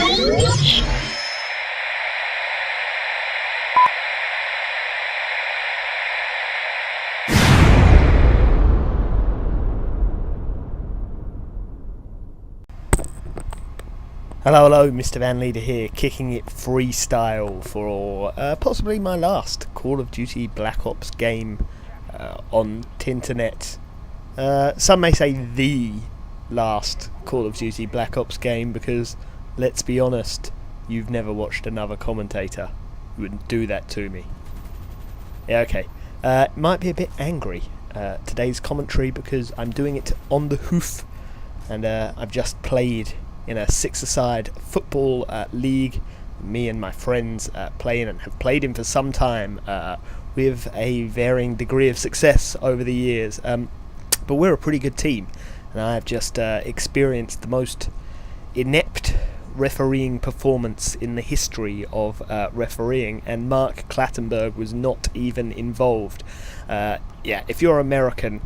Hello, MrVanleider here, kicking it freestyle for possibly my last Call of Duty Black Ops game on Tinternet. Some may say the last Call of Duty Black Ops game because, let's be honest, you've never watched another commentator who wouldn't do that to me. Yeah, okay. Might be a bit angry, today's commentary, because I'm doing it on the hoof, and I've just played in a six-a-side football league. Me and my friends play in and have played in for some time with a varying degree of success over the years. But we're a pretty good team, and I have just experienced the most inept refereeing performance in the history of refereeing, and Mark Clattenburg was not even involved. Yeah, if you're American,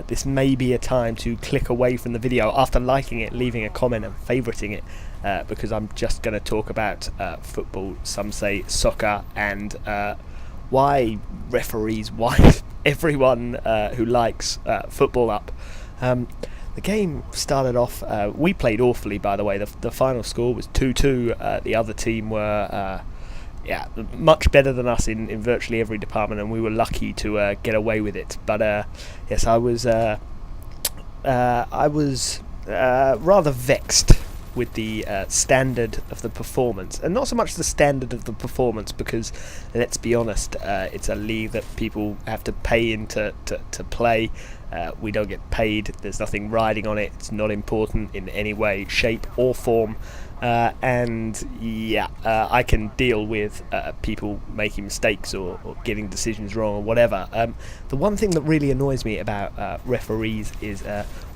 this may be a time to click away from the video after liking it, leaving a comment and favouriting it, because I'm just going to talk about football, some say soccer, and why referees wind everyone who likes football up. The game started off, we played awfully, by the way. The final score was 2-2. The other team were much better than us in virtually every department, and we were lucky to get away with it. But yes, I was rather vexed with the standard of the performance, and not so much the standard of the performance, because let's be honest, it's a league that people have to pay in to play. We don't get paid, there's nothing riding on it, it's not important in any way, shape or form. And yeah, I can deal with people making mistakes or getting decisions wrong or whatever. The one thing that really annoys me about referees is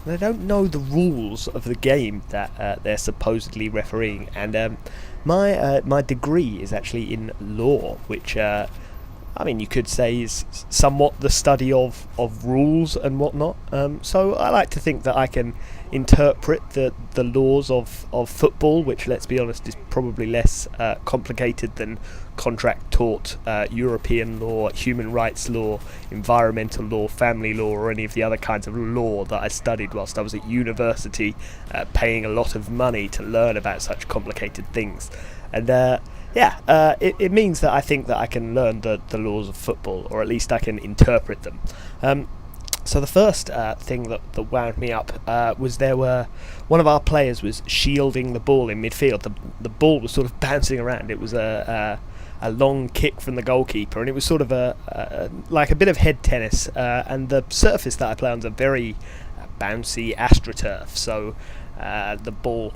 they don't know the rules of the game that they're supposedly refereeing. And my degree is actually in law, which I mean, you could say is somewhat the study of rules and whatnot. So I like to think that I can interpret the laws of football, which, let's be honest, is probably less complicated than contract tort, European law, human rights law, environmental law, family law, or any of the other kinds of law that I studied whilst I was at university, paying a lot of money to learn about such complicated things. And it means that I think that I can learn the laws of football, or at least I can interpret them. So the first thing that wound me up was one of our players was shielding the ball in midfield. The ball was sort of bouncing around. It was a long kick from the goalkeeper, and it was sort of like a bit of head tennis. And the surface that I play on is a very bouncy AstroTurf, so the ball,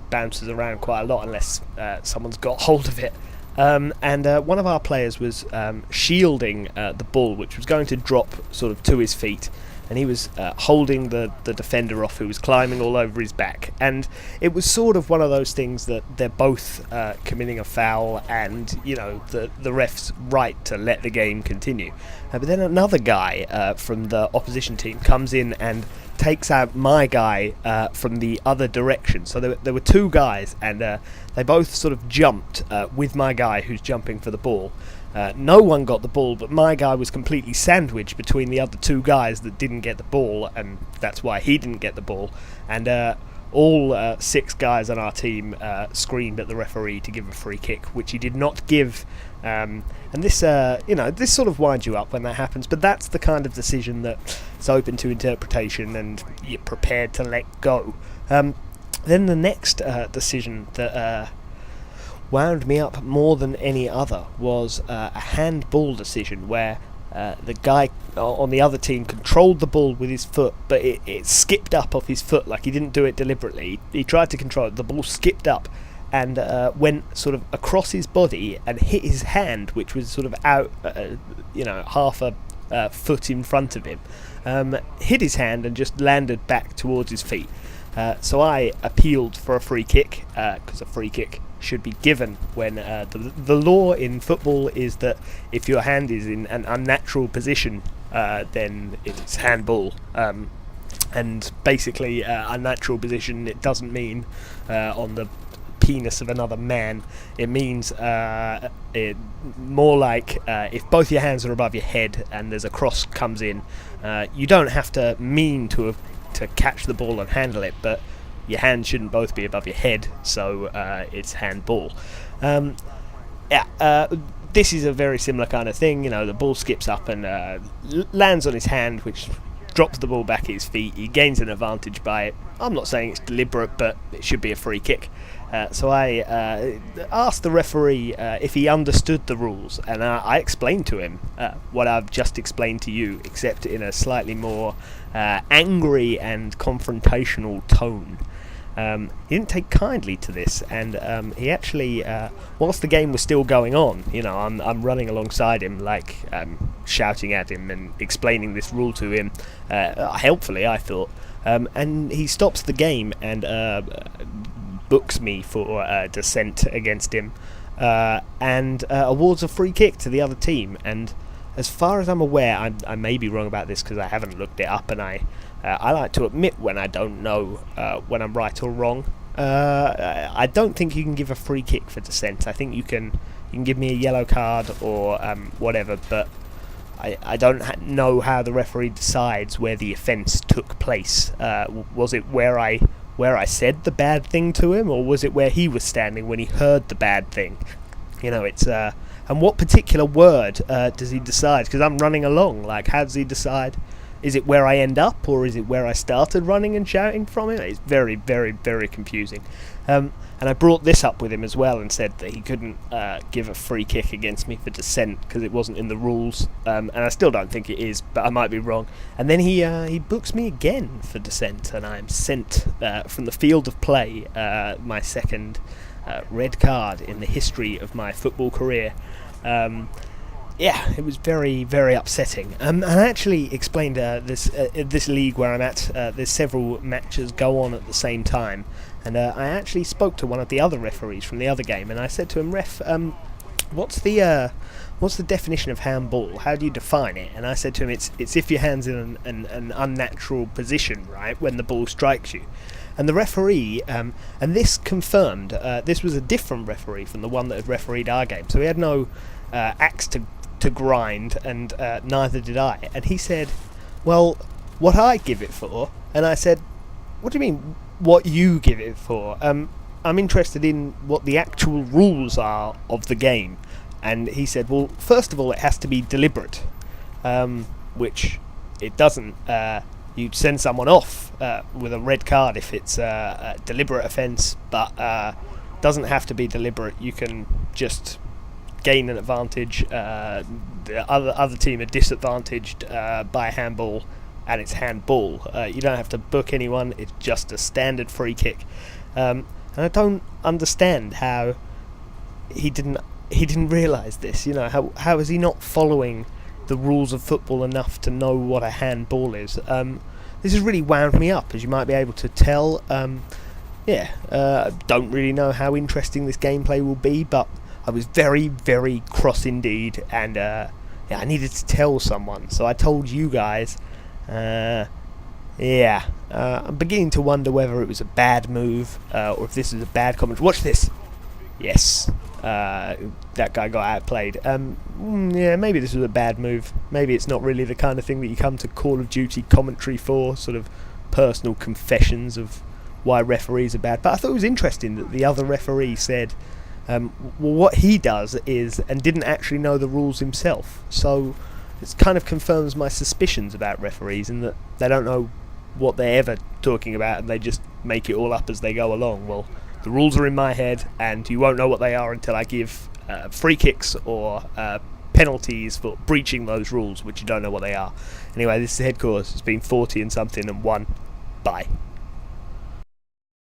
bounces around quite a lot unless someone's got hold of it. And one of our players was shielding the ball, which was going to drop sort of to his feet, and he was holding the defender off, who was climbing all over his back. And it was sort of one of those things that they're both committing a foul, and the ref's right to let the game continue. But then another guy from the opposition team comes in and takes out my guy from the other direction. So there were two guys, and they both sort of jumped with my guy who's jumping for the ball. No one got the ball, but my guy was completely sandwiched between the other two guys that didn't get the ball, and that's why he didn't get the ball. And all 6 guys on our team screamed at the referee to give a free kick, which he did not give. And this, this sort of winds you up when that happens, but that's the kind of decision that's open to interpretation and you're prepared to let go. Then the next decision that wound me up more than any other was a handball decision where the guy on the other team controlled the ball with his foot, but it skipped up off his foot. Like, he didn't do it deliberately. He tried to control it. The ball skipped up and went sort of across his body and hit his hand, which was sort of out, half a foot in front of him. Hit his hand and just landed back towards his feet. So I appealed for a free kick, because a free kick should be given when the law in football is that if your hand is in an unnatural position, then it's handball. And basically, unnatural position, it doesn't mean on the penis of another man. It means more like if both your hands are above your head and there's a cross comes in, you don't have to mean to catch the ball and handle it, but your hands shouldn't both be above your head, so it's handball. This is a very similar kind of thing. The ball skips up and lands on his hand, which drops the ball back at his feet. He gains an advantage by it. I'm not saying it's deliberate, but it should be a free kick. So I asked the referee if he understood the rules, and I explained to him what I've just explained to you, except in a slightly more angry and confrontational tone. He didn't take kindly to this, and he actually, whilst the game was still going on, I'm running alongside him, like shouting at him and explaining this rule to him, helpfully, I thought, and he stops the game and books me for dissent against him, and awards a free kick to the other team. And as far as I'm aware, I may be wrong about this because I haven't looked it up, and I like to admit when I don't know when I'm right or wrong. I don't think you can give a free kick for dissent. I think you can give me a yellow card or whatever, but I don't know how the referee decides where the offence took place. Was it where I said the bad thing to him, or was it where he was standing when he heard the bad thing? It's and what particular word does he decide? Because I'm running along. Like, how does he decide? Is it where I end up, or is it where I started running and shouting from him? It's very, very, very confusing. And I brought this up with him as well and said that he couldn't give a free kick against me for dissent because it wasn't in the rules. And I still don't think it is, but I might be wrong. And then he books me again for dissent, and I am sent from the field of play, my second red card in the history of my football career. It was very, very upsetting. And I actually explained this league where I'm at, there's several matches go on at the same time. And I actually spoke to one of the other referees from the other game, and I said to him, "Ref, what's the definition of handball? How do you define it?" And I said to him, "It's if your hand's in an unnatural position, right, when the ball strikes you." And the referee, and this confirmed, this was a different referee from the one that had refereed our game, so he had no axe to grind, and neither did I. And he said, "Well, what I give it for?" And I said, "What do you mean, what you give it for? I'm interested in what the actual rules are of the game." And he said, "Well, first of all, it has to be deliberate," which it doesn't. You'd send someone off with a red card if it's a deliberate offence, but doesn't have to be deliberate. You can just gain an advantage. The other team are disadvantaged by a handball, and it's handball. You don't have to book anyone. It's just a standard free kick. And I don't understand how he didn't realise this. How is he not following the rules of football enough to know what a handball is? This has really wound me up, as you might be able to tell. Don't really know how interesting this gameplay will be, but I was very, very cross indeed, and I needed to tell someone, so I told you guys. I'm beginning to wonder whether it was a bad move, or if this is a bad comment. Watch this. Yes, that guy got outplayed. Maybe this was a bad move. Maybe it's not really the kind of thing that you come to Call of Duty commentary for, sort of personal confessions of why referees are bad. But I thought it was interesting that the other referee said, what he does is, and didn't actually know the rules himself. So it kind of confirms my suspicions about referees, in that they don't know what they're ever talking about, and they just make it all up as they go along. Well, the rules are in my head, and you won't know what they are until I give free kicks or penalties for breaching those rules, which you don't know what they are. Anyway, this is Headcourse. It's been 40 and something and 1. Bye.